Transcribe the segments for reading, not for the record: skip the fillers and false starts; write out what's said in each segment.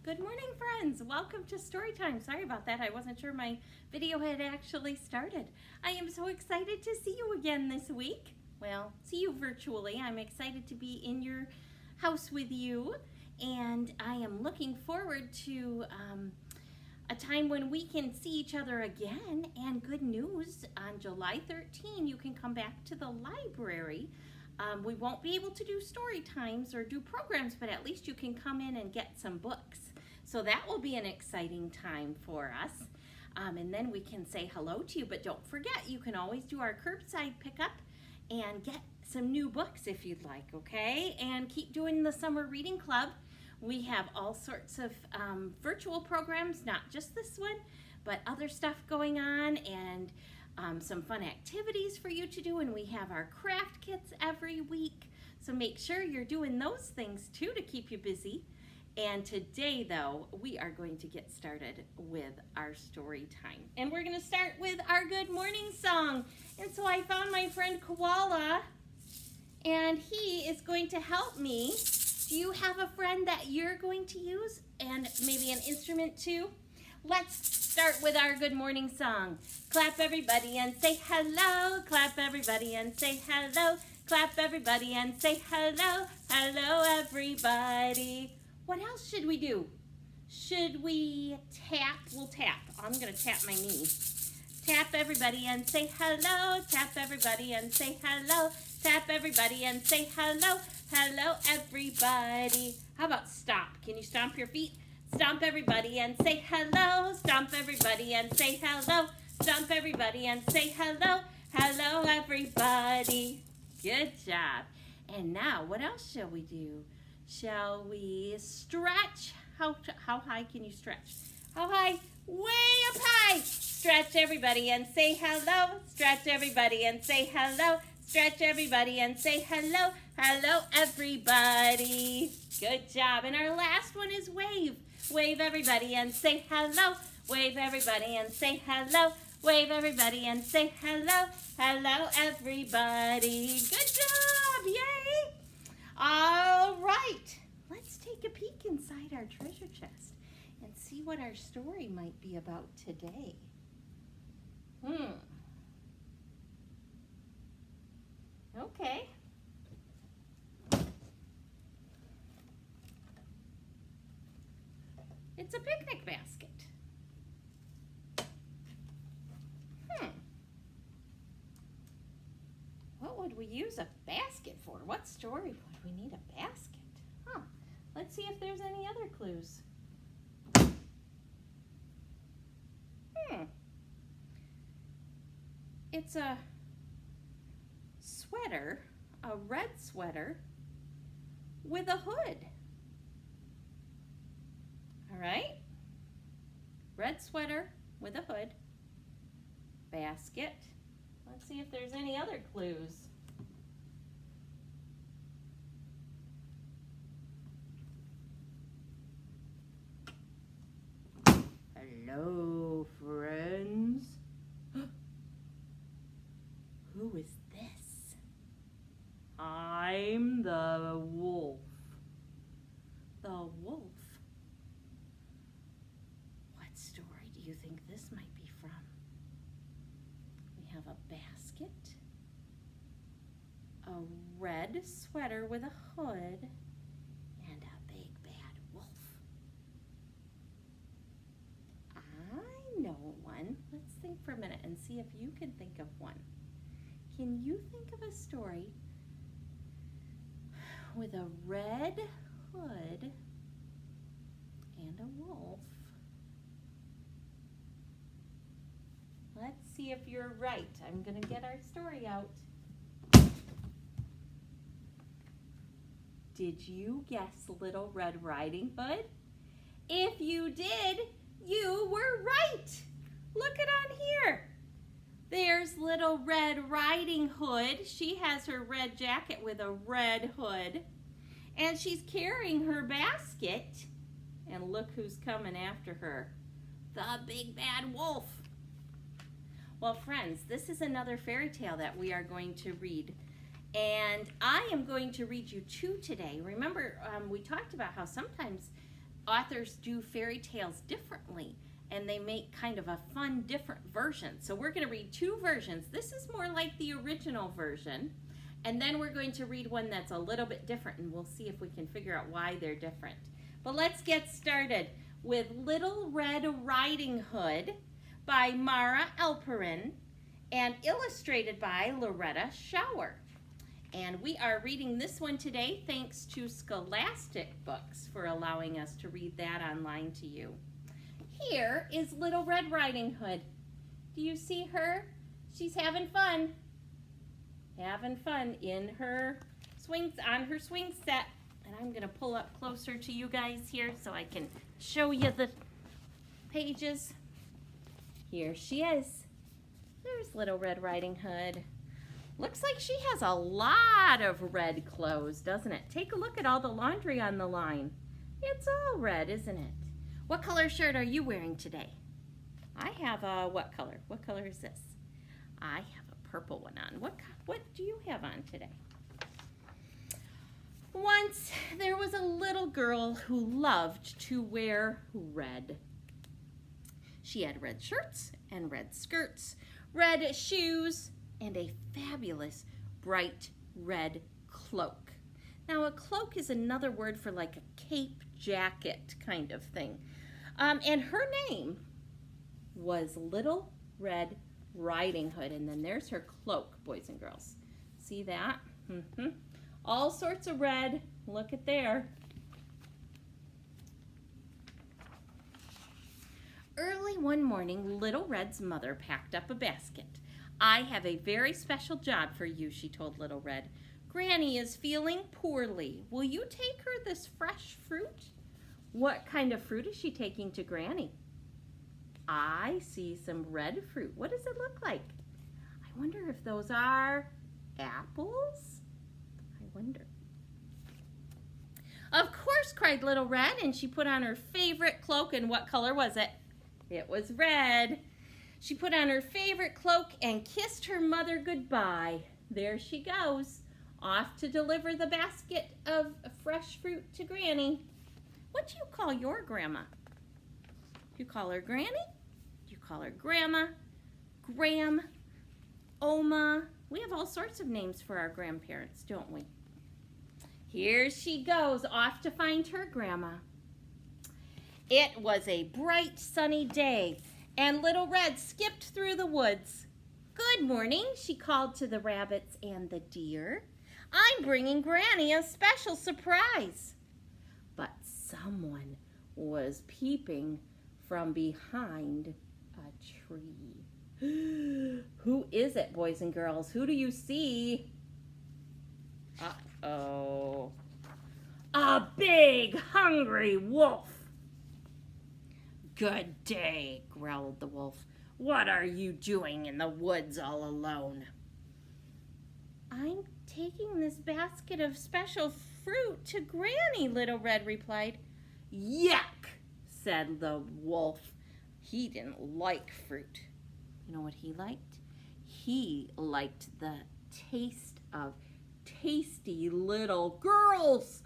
Good morning, friends. Welcome to Storytime. Sorry about that. I wasn't sure my video had actually started. I am so excited to see you again this week. Well, see you virtually. I'm excited to be in your house with you, and I am looking forward to a time when we can see each other again. And good news, on July 13, you can come back to the library. We won't be able to do story times or do programs, but at least you can come in and get some books. So that will be an exciting time for us. And then we can say hello to you, but don't forget, you can always do our curbside pickup and get some new books if you'd like, okay? And keep doing the summer reading club. We have all sorts of virtual programs, not just this one, but other stuff going on, and some fun activities for you to do, and we have our craft kits every week. So make sure you're doing those things too to keep you busy. And today, though, we are going to get started with our story time. And we're going to start with our good morning song. And so I found my friend Koala, and he is going to help me. Do you have a friend that you're going to use, and maybe an instrument too? Let's start with our good morning song. Clap everybody and say hello. Clap everybody and say hello. Clap everybody and say hello. Hello everybody. What else should we do? Should we tap? We'll tap. I'm going to tap my knee. Tap everybody and say hello. Tap everybody and say hello. Tap everybody and say hello. Hello everybody. How about stomp? Can you stomp your feet? Stomp everybody and say hello. Stomp everybody and say hello. Stomp everybody and say hello. Hello everybody. Good job. And now, what else shall we do? Shall we stretch? How high can you stretch? How high? Way up high. Stretch everybody and say hello. Stretch everybody and say hello. Stretch everybody and say hello. Hello everybody. Good job. And our last one is wave. Wave everybody and say hello. Wave everybody and say hello. Wave everybody and say hello. Hello everybody. Good job. Yay. All right. Let's take a peek inside our treasure chest and see what our story might be about today. Okay. It's a picnic basket. What would we use a basket for? What story would we need a basket? Let's see if there's any other clues. It's a sweater, a red sweater with a hood. All right, red sweater with a hood, basket. Let's see if there's any other clues. Hello, friends. Who is this? I'm the wolf. The wolf. Story do you think this might be from? We have a basket, a red sweater with a hood, and a big bad wolf. I know one. Let's think for a minute and see if you can think of one. Can you think of a story with a red hood and a wolf? Let's see if you're right. I'm going to get our story out. Did you guess Little Red Riding Hood? If you did, you were right. Look it on here. There's Little Red Riding Hood. She has her red jacket with a red hood. And she's carrying her basket. And look who's coming after her. The big bad wolf. Well, friends, this is another fairy tale that we are going to read. And I am going to read you two today. Remember, we talked about how sometimes authors do fairy tales differently, and they make kind of a fun, different version. So we're going to read two versions. This is more like the original version, and then we're going to read one that's a little bit different, and we'll see if we can figure out why they're different. But let's get started with Little Red Riding Hood by Mara Alperin and illustrated by Loretta. And we are reading this one today thanks to Scholastic Books for allowing us to read that online to you. Here is Little Red Riding Hood. Do you see her? She's having fun. Having fun in her swings, on her swing set. And I'm going to pull up closer to you guys here so I can show you the pages. Here she is. There's Little Red Riding Hood. Looks like she has a lot of red clothes, doesn't it? Take a look at all the laundry on the line. It's all red, isn't it? What color shirt are you wearing today? I have a what color? What color is this? I have a purple one on. What do you have on today? Once there was a little girl who loved to wear red. She had red shirts and red skirts, red shoes, and a fabulous bright red cloak. Now a cloak is another word for like a cape jacket kind of thing. And her name was Little Red Riding Hood. And then there's her cloak, boys and girls. See that? All sorts of red. Look at there. Early one morning, Little Red's mother packed up a basket. I have a very special job for you, she told Little Red. Granny is feeling poorly. Will you take her this fresh fruit? What kind of fruit is she taking to Granny? I see some red fruit. What does it look like? I wonder if those are apples? I wonder. Of course, cried Little Red, and she put on her favorite cloak. And what color was it? It was red. She put on her favorite cloak and kissed her mother goodbye. There she goes, off to deliver the basket of fresh fruit to Granny. What do you call your grandma? Do you call her Granny? Do you call her Grandma? Gram? Oma? We have all sorts of names for our grandparents, don't we? Here she goes, off to find her grandma. It was a bright, sunny day, and Little Red skipped through the woods. Good morning, she called to the rabbits and the deer. I'm bringing Granny a special surprise. But someone was peeping from behind a tree. Who is it, boys and girls? Who do you see? Uh-oh. A big, hungry wolf. Good day, growled the wolf. What are you doing in the woods all alone? I'm taking this basket of special fruit to Granny, Little Red replied. Yuck, said the wolf. He didn't like fruit. You know what he liked? He liked the taste of tasty little girls.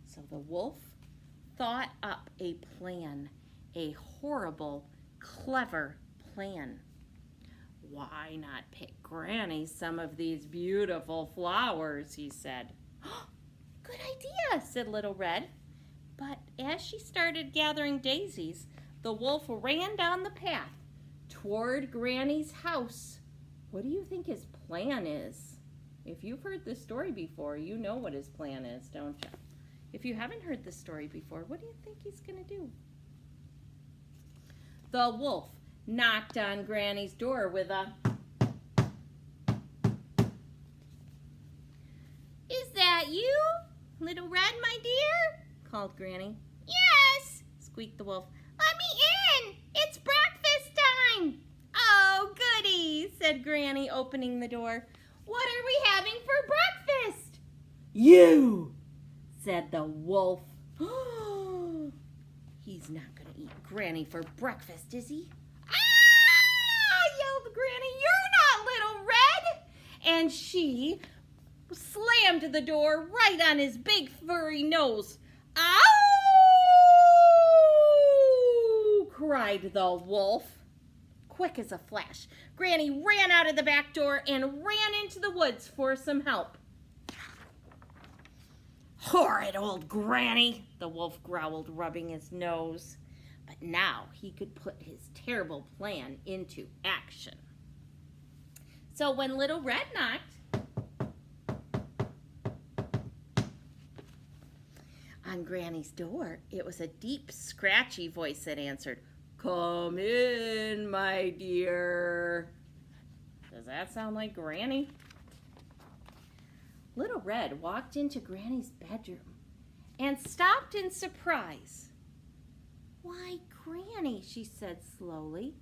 So the wolf thought up a plan, a horrible, clever plan. Why not pick Granny some of these beautiful flowers, he said. Good idea, said Little Red. But as she started gathering daisies, the wolf ran down the path toward Granny's house. What do you think his plan is? If you've heard this story before, you know what his plan is, don't you? If you haven't heard this story before, what do you think he's going to do? The wolf knocked on Granny's door with a... Is that you, Little Red, my dear? Called Granny. Yes, squeaked the wolf. Let me in. It's breakfast time. Oh, goody, said Granny, opening the door. What are we having for breakfast? You, said the wolf. He's not going to eat Granny for breakfast, is he? Ah! Yelled Granny. You're not Little Red. And she slammed the door right on his big furry nose. "Ow!" cried the wolf. Quick as a flash, Granny ran out of the back door and ran into the woods for some help. "Horrid old Granny," the wolf growled, rubbing his nose. But now he could put his terrible plan into action. So when Little Red knocked on Granny's door, it was a deep, scratchy voice that answered, "Come in, my dear." Does that sound like Granny? Little Red walked into Granny's bedroom and stopped in surprise. "Why, Granny," she said slowly,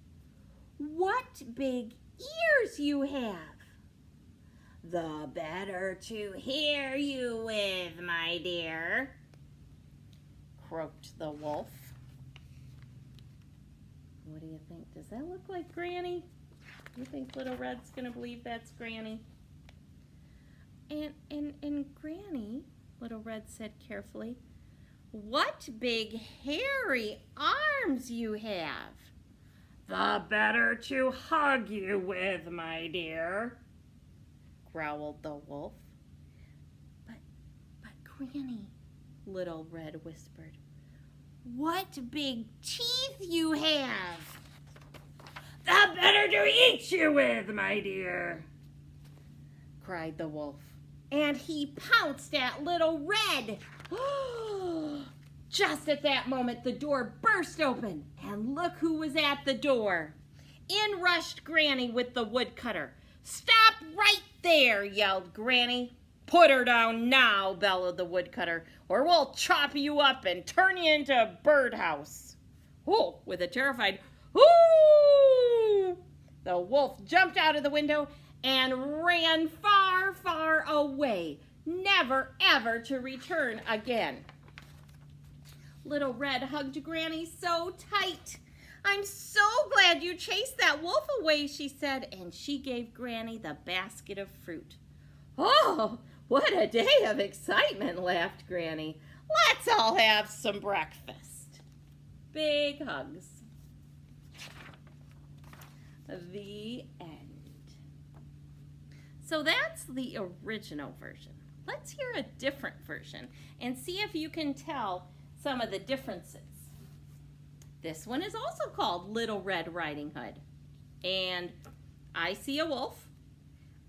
"what big ears you have." "The better to hear you with, my dear," croaked the wolf. What do you think? Does that look like Granny? You think Little Red's gonna believe that's Granny? And Granny, Little Red said carefully, "what big hairy arms you have." "The better to hug you with, my dear," growled the wolf. But Granny, Little Red whispered, "what big teeth you have." "The better to eat you with, my dear," cried the wolf. And he pounced at Little Red. Just at that moment, the door burst open, and look who was at the door. In rushed Granny with the woodcutter. "Stop right there," yelled Granny. "Put her down now," bellowed the woodcutter, "or we'll chop you up and turn you into a birdhouse." Oh, with a terrified "Ooh!" the wolf jumped out of the window and ran far, far away, never ever to return again. Little Red hugged Granny so tight. "I'm so glad you chased that wolf away," she said, and she gave Granny the basket of fruit. "Oh, what a day of excitement," laughed Granny. "Let's all have some breakfast." Big hugs. The end. So that's the original version. Let's hear a different version and see if you can tell some of the differences. This one is also called Little Red Riding Hood. And I see a wolf.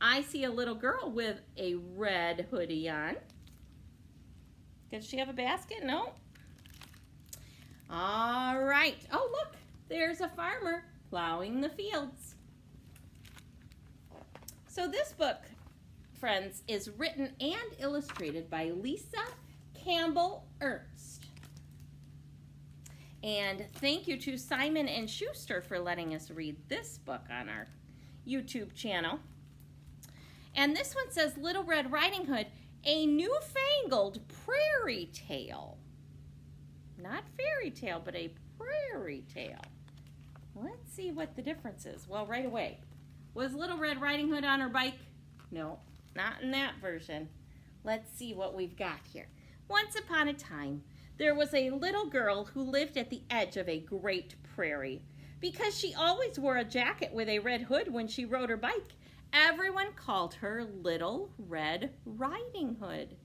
I see a little girl with a red hoodie on. Does she have a basket? No. All right. Oh, look, there's a farmer plowing the fields. So this book, friends, is written and illustrated by Lisa Campbell Ernst. And thank you to Simon & Schuster for letting us read this book on our YouTube channel. And this one says Little Red Riding Hood, a newfangled prairie tale. Not fairy tale, but a prairie tale. Let's see what the difference is. Well, right away. Was Little Red Riding Hood on her bike? No, not in that version. Let's see what we've got here. Once upon a time, there was a little girl who lived at the edge of a great prairie. Because she always wore a jacket with a red hood when she rode her bike, everyone called her Little Red Riding Hood.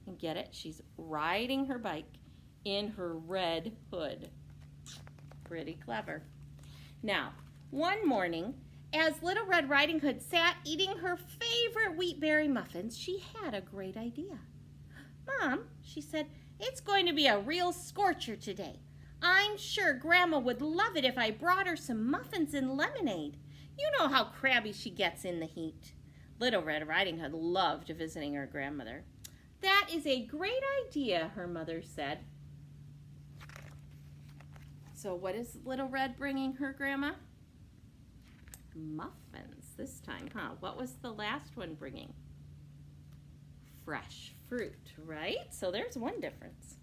And get it? She's riding her bike in her red hood. Pretty clever. Now, one morning, as Little Red Riding Hood sat eating her favorite wheatberry muffins, she had a great idea. "Mom," she said, "it's going to be a real scorcher today. I'm sure Grandma would love it if I brought her some muffins and lemonade. You know how crabby she gets in the heat." Little Red Riding Hood loved visiting her grandmother. "That is a great idea," her mother said. So what is Little Red bringing her grandma? Muffins this time, huh? What was the last one bringing? Fresh fruit, right? So there's one difference.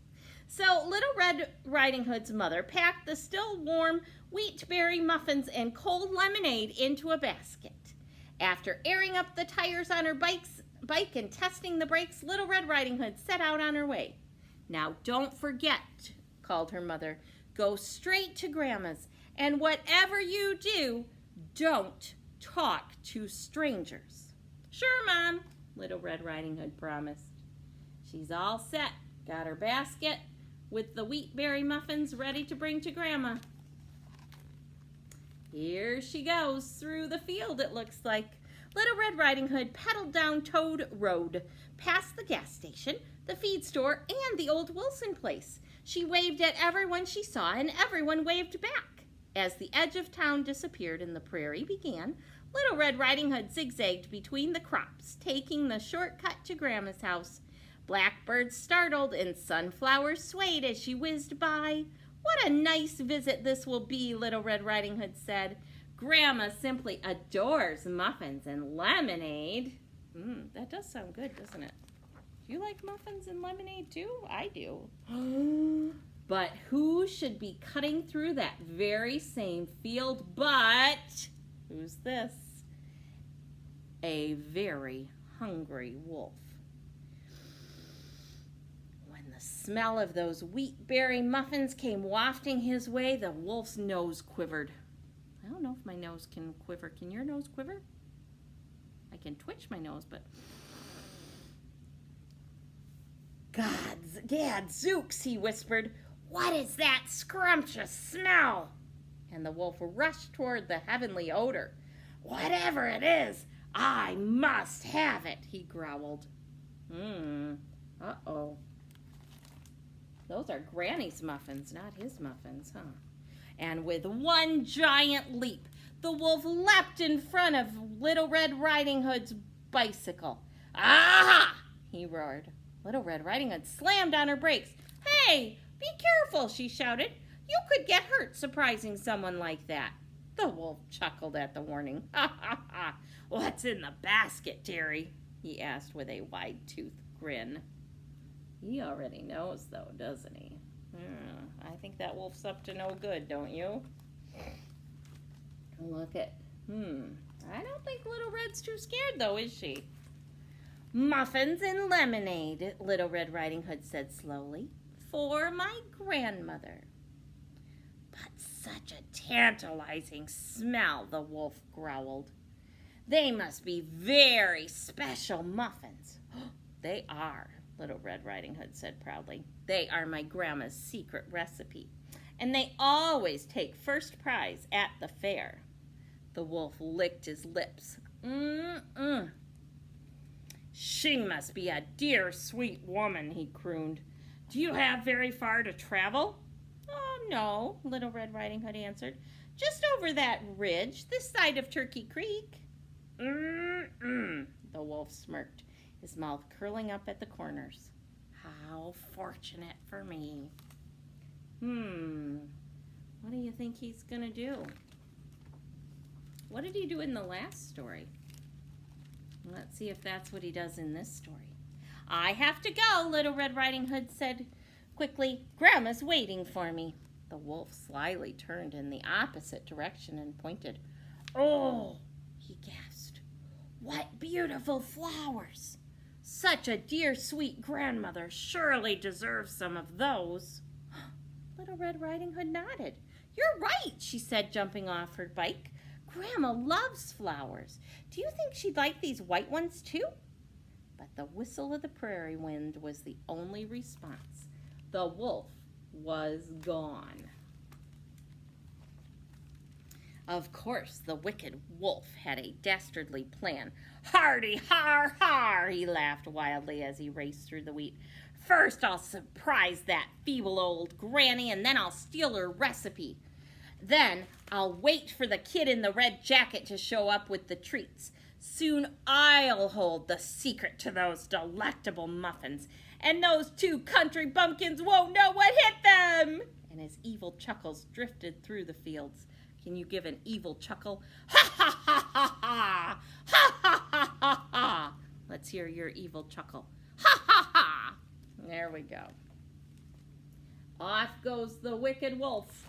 So Little Red Riding Hood's mother packed the still warm wheatberry muffins and cold lemonade into a basket. After airing up the tires on her bike and testing the brakes, Little Red Riding Hood set out on her way. "Now don't forget," called her mother. "Go straight to Grandma's, and whatever you do, don't talk to strangers." "Sure, Mom," Little Red Riding Hood promised. She's all set. Got her basket with the wheatberry muffins ready to bring to Grandma. Here she goes through the field, it looks like. Little Red Riding Hood pedaled down Toad Road, past the gas station, the feed store, and the old Wilson place. She waved at everyone she saw, and everyone waved back. As the edge of town disappeared and the prairie began, Little Red Riding Hood zigzagged between the crops, taking the shortcut to Grandma's house. Blackbirds startled and sunflowers swayed as she whizzed by. "What a nice visit this will be," Little Red Riding Hood said. "Grandma simply adores muffins and lemonade." That does sound good, doesn't it? Do you like muffins and lemonade too? I do. But who should be cutting through that very same field but, who's this? A very hungry wolf. When the smell of those wheatberry muffins came wafting his way, the wolf's nose quivered. I don't know if my nose can quiver. Can your nose quiver? I can twitch my nose, but... "Gadzooks," he whispered. "What is that scrumptious smell?" And the wolf rushed toward the heavenly odor. "Whatever it is, I must have it," he growled. Uh-oh. Those are Granny's muffins, not his muffins, huh? And with one giant leap, the wolf leapt in front of Little Red Riding Hood's bicycle. "Aha!" he roared. Little Red Riding Hood slammed on her brakes. "Hey, be careful," she shouted. "You could get hurt surprising someone like that." The wolf chuckled at the warning. "Ha ha ha! What's in the basket, dearie?" he asked with a wide-toothed grin. He already knows, though, doesn't he? I think that wolf's up to no good, don't you? Look at, I don't think Little Red's too scared, though, is she? "Muffins and lemonade," Little Red Riding Hood said slowly, "for my grandmother." "But such a tantalizing smell," the wolf growled. "They must be very special muffins." "They are," Little Red Riding Hood said proudly. "They are my grandma's secret recipe, and they always take first prize at the fair." The wolf licked his lips. "She must be a dear, sweet woman," he crooned. "Do you have very far to travel?" "Oh, no," Little Red Riding Hood answered. "Just over that ridge, this side of Turkey Creek." The wolf smirked, his mouth curling up at the corners. "How fortunate for me." What do you think he's going to do? What did he do in the last story? Let's see if that's what he does in this story. "I have to go," Little Red Riding Hood said quickly. "Grandma's waiting for me." The wolf slyly turned in the opposite direction and pointed. "Oh," he gasped. "What beautiful flowers! Such a dear, sweet grandmother surely deserves some of those." Little Red Riding Hood nodded. "You're right," she said, jumping off her bike. "Grandma loves flowers. Do you think she'd like these white ones too?" But the whistle of the prairie wind was the only response. The wolf was gone. Of course, the wicked wolf had a dastardly plan. "Hardy har har," he laughed wildly as he raced through the wheat. "First I'll surprise that feeble old granny, and then I'll steal her recipe. Then I'll wait for the kid in the red jacket to show up with the treats. Soon I'll hold the secret to those delectable muffins, and those two country bumpkins won't know what hit them." And his evil chuckles drifted through the fields. Can you give an evil chuckle? Ha ha ha ha ha! Ha ha ha ha ha! Let's hear your evil chuckle. Ha ha ha! There we go. Off goes the wicked wolf.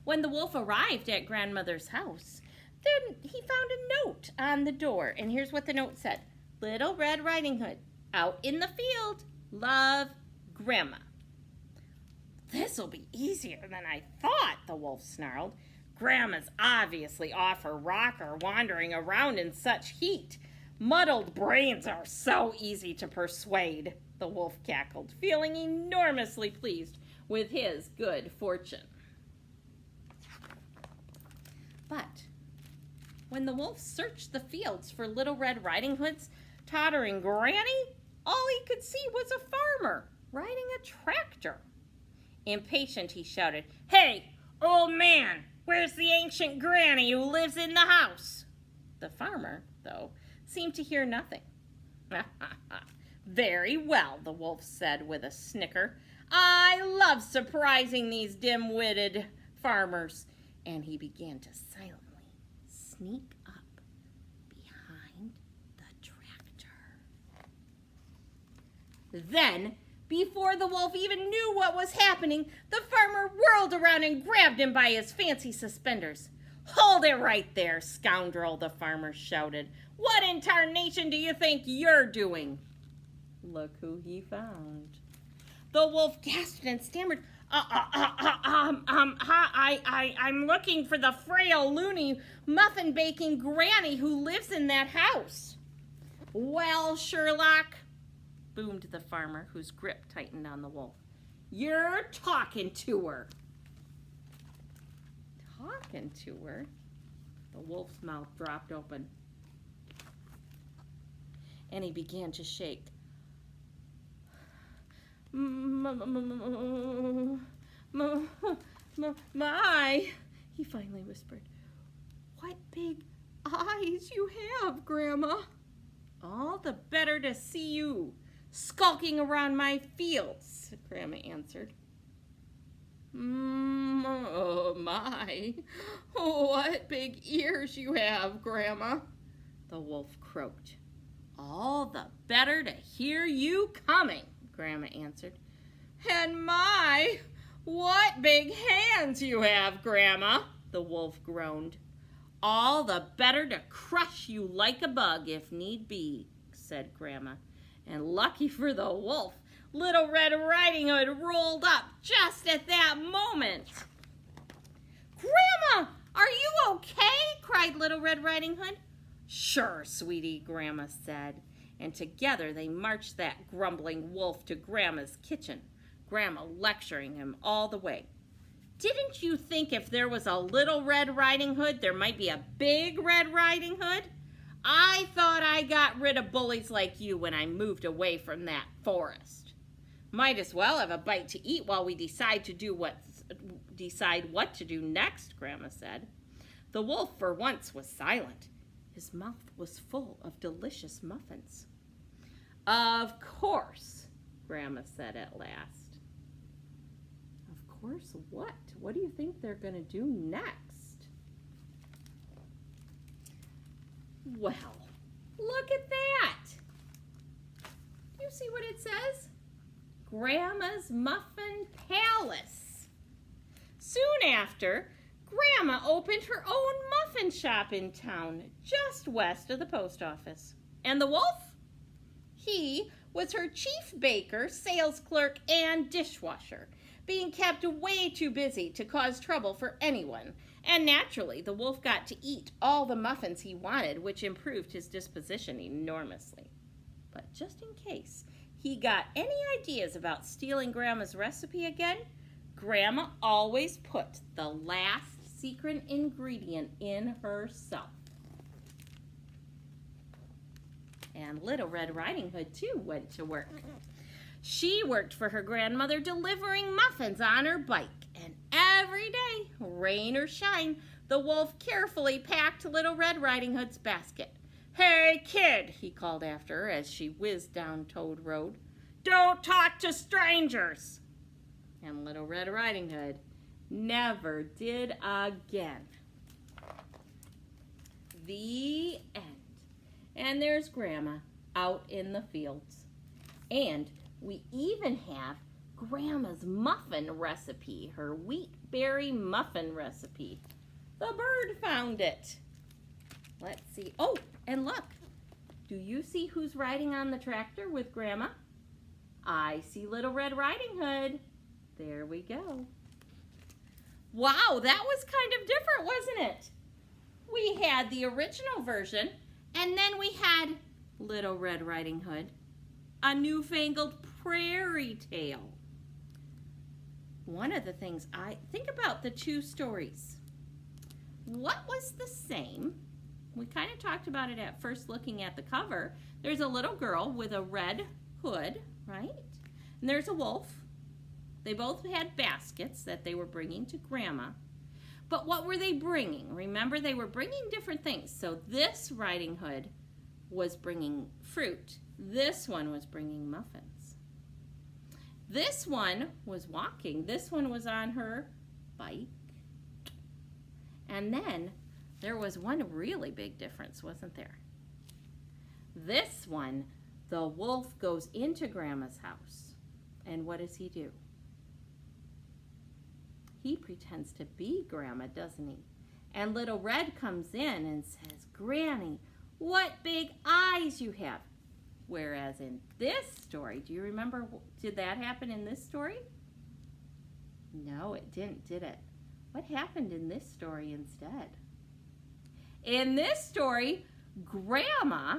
When the wolf arrived at Grandmother's house, then he found a note on the door. And here's what the note said. "Little Red Riding Hood, out in the field. Love, Grandma. This'll be easier than I thought, the wolf snarled. Grandma's obviously off her rocker, wandering around in such heat. Muddled brains are so easy to persuade, the wolf cackled, feeling enormously pleased with his good fortune. But when the wolf searched the fields for Little Red Riding Hood's tottering granny, all he could see was a farmer riding a tractor. Impatient, he shouted, "Hey, old man, where's the ancient granny who lives in the house?" The farmer, though, seemed to hear nothing. "Very well," the wolf said with a snicker. "I love surprising these dim-witted farmers." And he began to silently sneak up behind the tractor. Then, before the wolf even knew what was happening, the farmer whirled around and grabbed him by his fancy suspenders. "Hold it right there, scoundrel," the farmer shouted. "What in tarnation do you think you're doing?" Look who he found. The wolf gasped and stammered, I'm looking for the frail, loony, muffin-baking granny who lives in that house." "Well, Sherlock," boomed the farmer, whose grip tightened on the wolf, "you're talking to her." Talking to her? The wolf's mouth dropped open, and he began to shake. My, he finally whispered. "What big eyes you have, Grandma." "All the better to see you skulking around my fields," Grandma answered. "Oh my, what big ears you have, Grandma," the wolf croaked. "All the better to hear you coming," Grandma answered. "And my, what big hands you have, Grandma," the wolf groaned. "All the better to crush you like a bug if need be," said Grandma. And lucky for the wolf, Little Red Riding Hood rolled up just at that moment. "Grandma, are you okay?" cried Little Red Riding Hood. "Sure, sweetie," Grandma said. And together they marched that grumbling wolf to Grandma's kitchen, Grandma lecturing him all the way. "Didn't you think if there was a Little Red Riding Hood, there might be a Big Red Riding Hood? I thought I got rid of bullies like you when I moved away from that forest. Might as well have a bite to eat while we decide what to do next," Grandma said. The wolf for once was silent. His mouth was full of delicious muffins. "Of course," Grandma said at last. "Of course what? What do you think they're going to do next?" "Well, look at that. Do you see what it says? Grandma's Muffin Palace." Soon after, Grandma opened her own muffin shop in town, just west of the post office. And the wolf? He was her chief baker, sales clerk, and dishwasher, being kept way too busy to cause trouble for anyone. And naturally, the wolf got to eat all the muffins he wanted, which improved his disposition enormously. But just in case he got any ideas about stealing Grandma's recipe again, Grandma always put the last secret ingredient in herself. And Little Red Riding Hood, too, went to work. She worked for her grandmother delivering muffins on her bike. And every day, rain or shine, the wolf carefully packed Little Red Riding Hood's basket. "Hey, kid," he called after her as she whizzed down Toad Road. "Don't talk to strangers." And Little Red Riding Hood never did again. The end. And there's Grandma out in the fields. And we even have Grandma's muffin recipe, her wheat berry muffin recipe. The bird found it. Let's see. Oh, and look. Do you see who's riding on the tractor with Grandma? I see Little Red Riding Hood. There we go. Wow, that was kind of different, wasn't it? We had the original version, and then we had Little Red Riding Hood, a newfangled prairie tale. One of the things I think about the two stories. What was the same? We kind of talked about it at first looking at the cover. There's a little girl with a red hood, right? And there's a wolf. They both had baskets that they were bringing to Grandma. But what were they bringing? Remember, they were bringing different things. So this Riding Hood was bringing fruit. This one was bringing muffins. This one was walking. This one was on her bike. And then there was one really big difference, wasn't there? This one, the wolf goes into Grandma's house. And what does he do? He pretends to be Grandma, doesn't he? And Little Red comes in and says, Granny, what big eyes you have. Whereas in this story, do you remember, did that happen in this story? No, it didn't, did it? What happened in this story instead? In this story, Grandma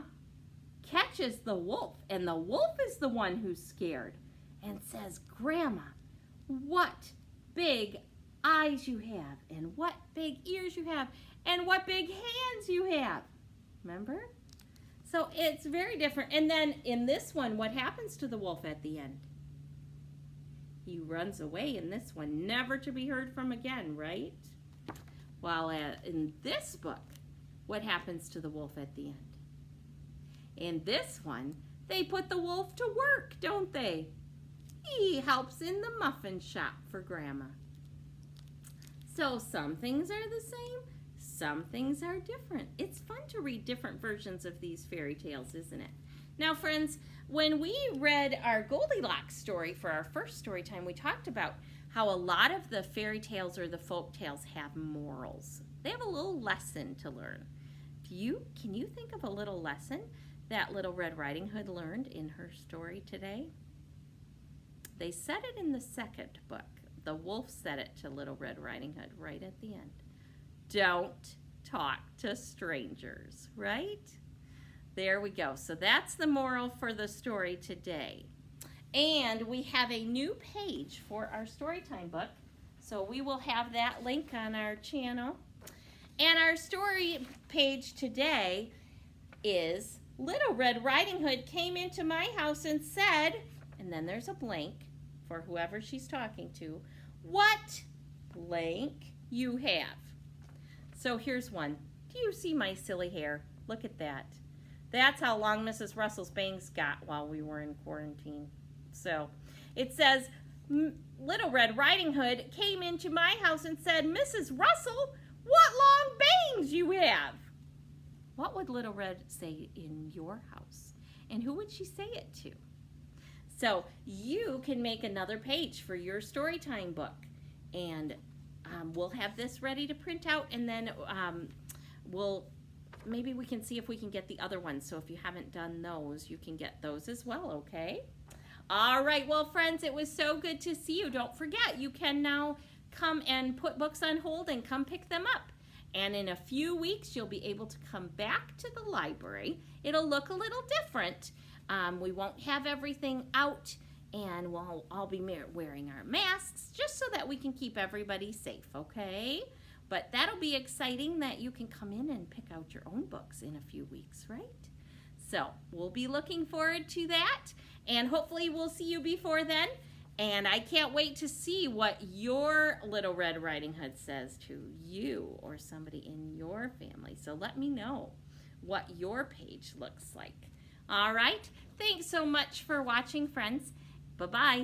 catches the wolf, and the wolf is the one who's scared and says, Grandma, what big eyes you have, and what big ears you have, and what big hands you have. Remember? So it's very different. And then in this one, what happens to the wolf at the end? He runs away in this one, never to be heard from again, right? While in this book, what happens to the wolf at the end? In this one, they put the wolf to work, don't they? He helps in the muffin shop for Grandma. So some things are the same, some things are different. It's fun to read different versions of these fairy tales, isn't it? Now, friends, when we read our Goldilocks story for our first story time, we talked about how a lot of the fairy tales or the folk tales have morals. They have a little lesson to learn. Can you think of a little lesson that Little Red Riding Hood learned in her story today? They said it in the second book. The wolf said it to Little Red Riding Hood right at the end. Don't talk to strangers, right? There we go. So that's the moral for the story today. And we have a new page for our Storytime book. So we will have that link on our channel. And our story page today is Little Red Riding Hood came into my house and said, and then there's a blank for whoever she's talking to, what blank you have. So here's one. Do you see my silly hair? Look at that. That's how long Mrs. Russell's bangs got while we were in quarantine. So it says, Little Red Riding Hood came into my house and said, Mrs. Russell, what long bangs you have. What would Little Red say in your house? And who would she say it to? So you can make another page for your Storytime book. And we'll have this ready to print out, and then maybe we can see if we can get the other ones. So if you haven't done those, you can get those as well, okay? All right, well, friends, it was so good to see you. Don't forget, you can now come and put books on hold and come pick them up. And in a few weeks, you'll be able to come back to the library. It'll look a little different. We won't have everything out, and we'll all be wearing our masks just so that we can keep everybody safe, okay? But that'll be exciting that you can come in and pick out your own books in a few weeks, right? So we'll be looking forward to that, and hopefully we'll see you before then. And I can't wait to see what your Little Red Riding Hood says to you or somebody in your family. So let me know what your page looks like. All right, thanks so much for watching, friends. Bye-bye.